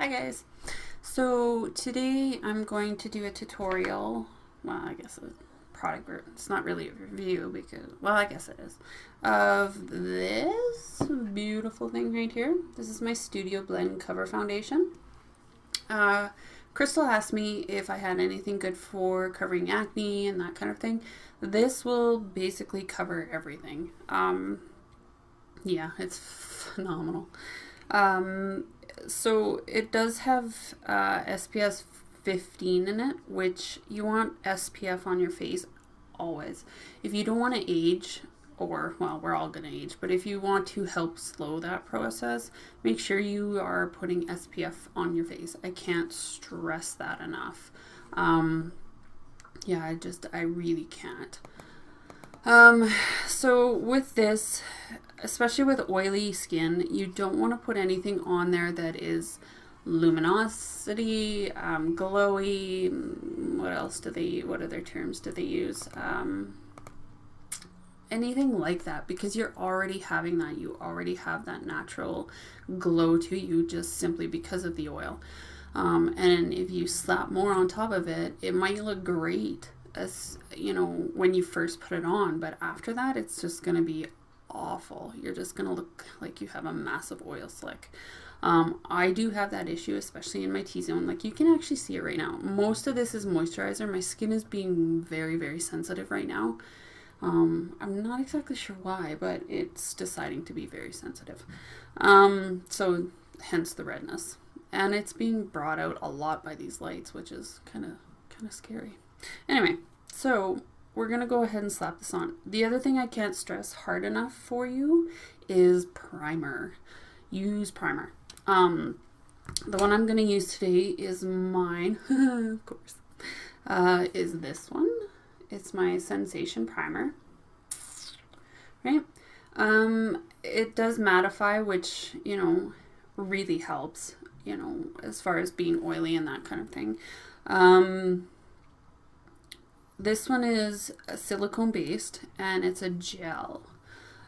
Hi guys. So today I'm going to do a tutorial, well I guess a it's not really a review because, well I guess it is, of this beautiful thing right here. This is my Studio Blend Cover Foundation. Crystal asked me if I had anything good for covering acne and that kind of thing. This will basically cover everything. Yeah, it's phenomenal. So it does have SPF 15 in it, which you want SPF on your face always. If you don't want to age, or, well, we're all going to age, but if you want to help slow that process, make sure you are putting SPF on your face. I can't stress that enough. Yeah, I really can't. So with this, especially with oily skin, you don't want to put anything on there that is luminosity, glowy, what other terms do they use? Anything like that, because you're already having that. You already have that natural glow to you just simply because of the oil. And if you slap more on top of it, it might look great, as you know, when you first put it on, but after that it's just gonna be awful. You're just gonna look like you have a massive oil slick. I do have that issue, especially in my T-zone. Like, you can actually see it right now. Most of this is moisturizer. My skin is being very, very sensitive right now. I'm not exactly sure why, but it's deciding to be very sensitive. So hence the redness, and it's being brought out a lot by these lights, which is kind of scary. Anyway, so we're going to go ahead and slap this on. The other thing I can't stress hard enough for you is primer. Use primer. The one I'm going to use today is mine, of course, is this one. It's my Sensation Primer, right? It does mattify, which, you know, really helps, you know, as far as being oily and that kind of thing. This one is silicone based, and it's a gel.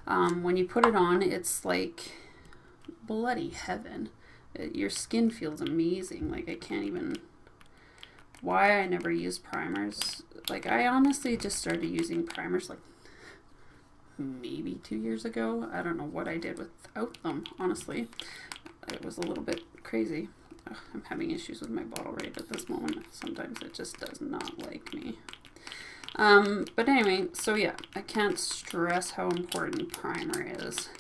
When you put it on, it's like bloody heaven. Your skin feels amazing. Like, I can't even, why I never used primers. Like, I honestly just started using primers like maybe 2 years ago. I don't know what I did without them, honestly. It was a little bit crazy. Ugh, I'm having issues with my bottle right at this moment. Sometimes it just does not like me. But anyway, so yeah, I can't stress how important primer is.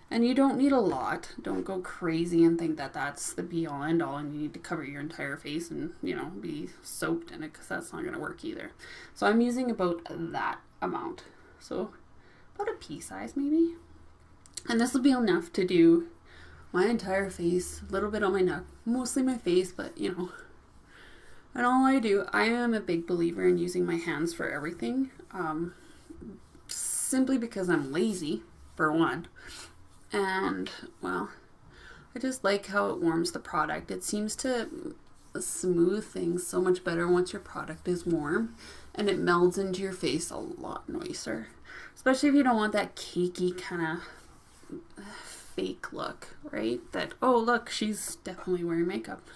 And you don't need a lot. Don't go crazy and think that that's the be-all end-all and you need to cover your entire face and, you know, be soaked in it, because that's not going to work either. So I'm using about that amount. So about a pea size maybe. And this will be enough to do my entire face, a little bit on my neck, mostly my face, but, you know. And all I do, I am a big believer in using my hands for everything. Simply because I'm lazy, for one. And, well, I just like how it warms the product. It seems to smooth things so much better once your product is warm, and it melds into your face a lot nicer. Especially if you don't want that cakey kind of fake look, right? That, oh look, she's definitely wearing makeup.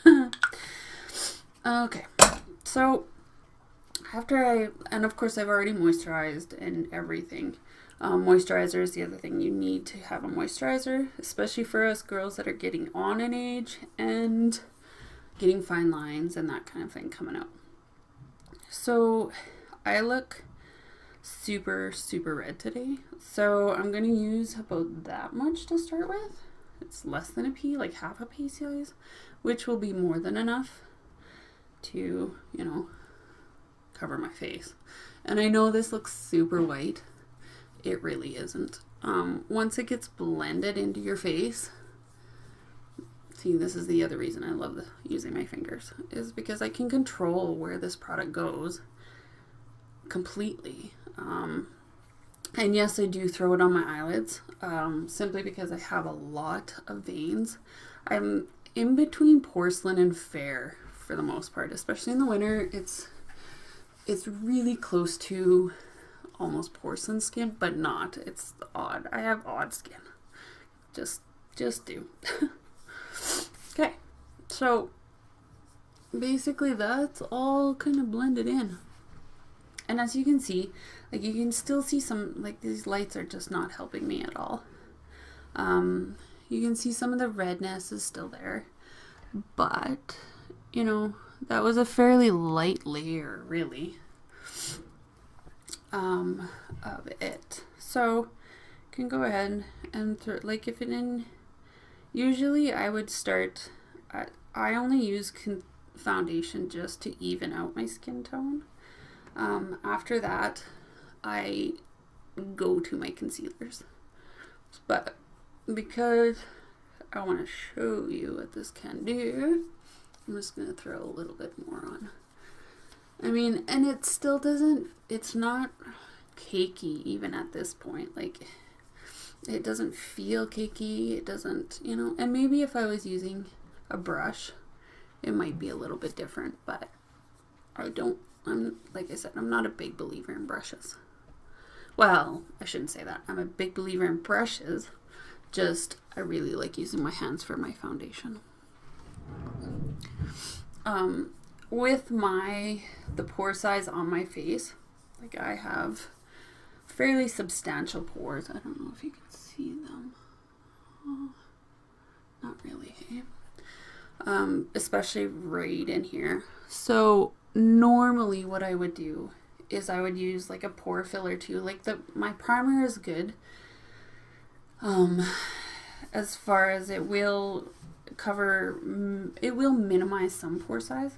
Okay, so after and of course I've already moisturized and everything. Moisturizer is the other thing. You need to have a moisturizer, especially for us girls that are getting on in age and getting fine lines and that kind of thing coming out. So I look super, super red today. So I'm going to use about that much to start with. It's less than a pea, like half a pea size, which will be more than enough to, you know, cover my face. And I know this looks super white. It really isn't. Once it gets blended into your face, see, this is the other reason I love using my fingers, is because I can control where this product goes completely. And yes, I do throw it on my eyelids, simply because I have a lot of veins. I'm in between porcelain and fair for the most part, especially in the winter. It's really close to almost porcelain skin, but not. It's odd. I have odd skin. Just do. Okay, So basically that's all kind of blended in. And as you can see, like you can still see some, like these lights are just not helping me at all. You can see some of the redness is still there, but you know, that was a fairly light layer really of it. So you can go ahead and like if it in, usually I would start, I only use foundation just to even out my skin tone. After that, I go to my concealers. But because I want to show you what this can do, I'm just going to throw a little bit more on. I mean, and it still doesn't, it's not cakey even at this point. Like, it doesn't feel cakey. It doesn't, you know, and maybe if I was using a brush, it might be a little bit different, but like I said, I'm not a big believer in brushes. Well, I shouldn't say that. I'm a big believer in brushes. Just, I really like using my hands for my foundation. With the pore size on my face, like I have fairly substantial pores. I don't know if you can see them. Oh, not really, hey? Especially right in here. So normally what I would do is I would use like a pore filler too. Like my primer is good. As far as it will minimize some pore size,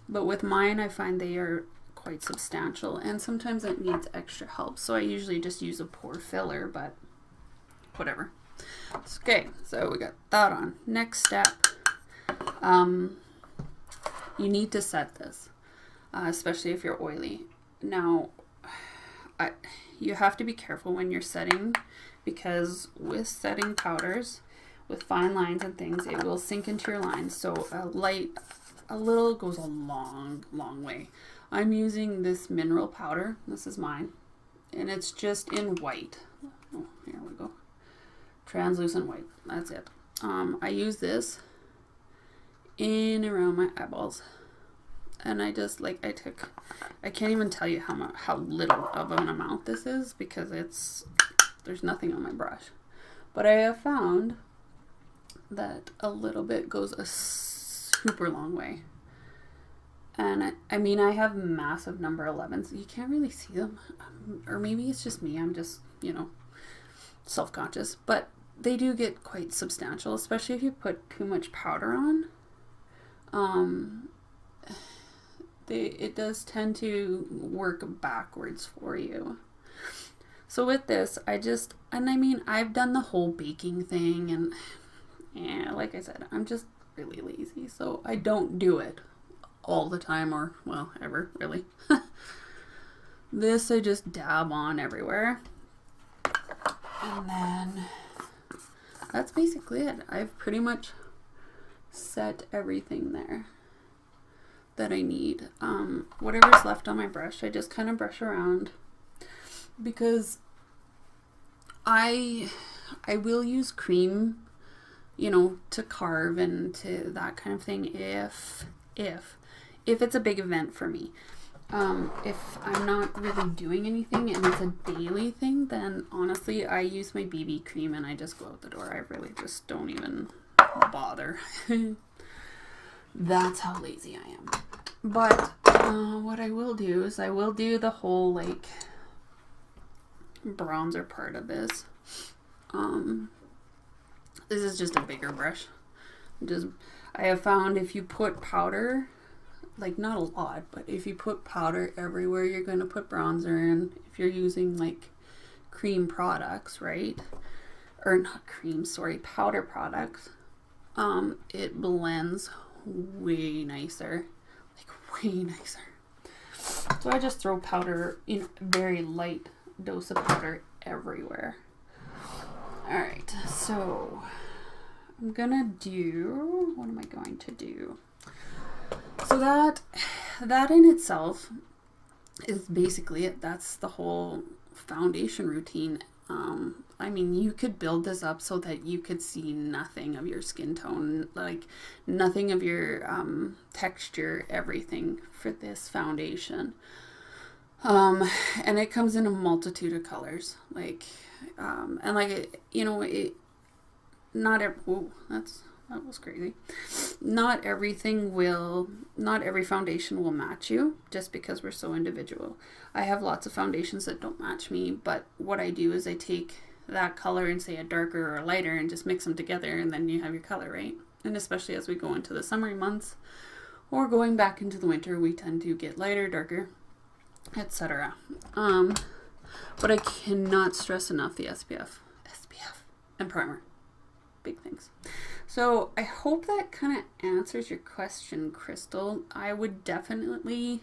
but with mine I find they are quite substantial and sometimes it needs extra help. So I usually just use a pore filler, but whatever. Okay, so we got that on. Next step, you need to set this, especially if you're oily. Now, you have to be careful when you're setting, because with setting powders, with fine lines and things, it will sink into your lines. So a little goes a long, long way. I'm using this mineral powder. This is mine. And it's just in white. Oh, here we go. Translucent white. That's it. I use this in around my eyeballs. And I just like, I can't even tell you how little of an amount this is, because there's nothing on my brush. But I have found that a little bit goes a super long way. And I mean, I have massive number 11s. You can't really see them. Or maybe it's just me. I'm just, you know, self-conscious. But they do get quite substantial, especially if you put too much powder on. It does tend to work backwards for you. So with this, I mean, I've done the whole baking thing, and yeah, like I said, I'm just really lazy, so I don't do it all the time, or, well, ever, really. This I just dab on everywhere. And then that's basically it. I've pretty much set everything there that I need. Whatever's left on my brush, I just kind of brush around, because I will use cream, you know, to carve and to that kind of thing if it's a big event for me. If I'm not really doing anything and it's a daily thing, then honestly I use my BB cream and I just go out the door. I really just don't even bother. That's how lazy I am. But what I will do is I will do the whole like bronzer part of this. This is just a bigger brush. I have found if you put powder, like not a lot, but if you put powder everywhere you're going to put bronzer in, if you're using like cream products, right? Or not cream, sorry, powder products, it blends way nicer. Like way nicer. So I just throw powder, in a very light dose of powder everywhere. Alright, so I'm gonna do, what am I going to do? So that in itself is basically it. That's the whole foundation routine. I mean, you could build this up so that you could see nothing of your skin tone, like nothing of your texture, everything for this foundation. And it comes in a multitude of colors, like, and like, not every, ooh, that was crazy. Not every foundation will match you just because we're so individual. I have lots of foundations that don't match me, but what I do is I take that color and say a darker or a lighter and just mix them together, and then you have your color, right? And especially as we go into the summer months or going back into the winter, we tend to get lighter, darker, etc. But I cannot stress enough the SPF and primer. Big things. So I hope that kind of answers your question, Crystal. I would definitely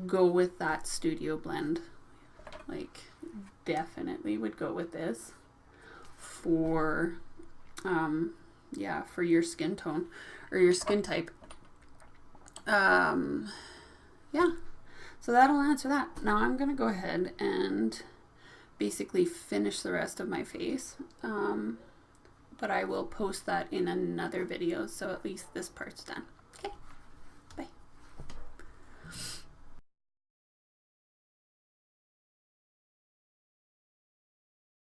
go with that Studio Blend. Like, definitely would go with this for, for your skin tone or your skin type. Yeah. So that'll answer that. Now I'm going to go ahead and basically finish the rest of my face. But I will post that in another video, so at least this part's done.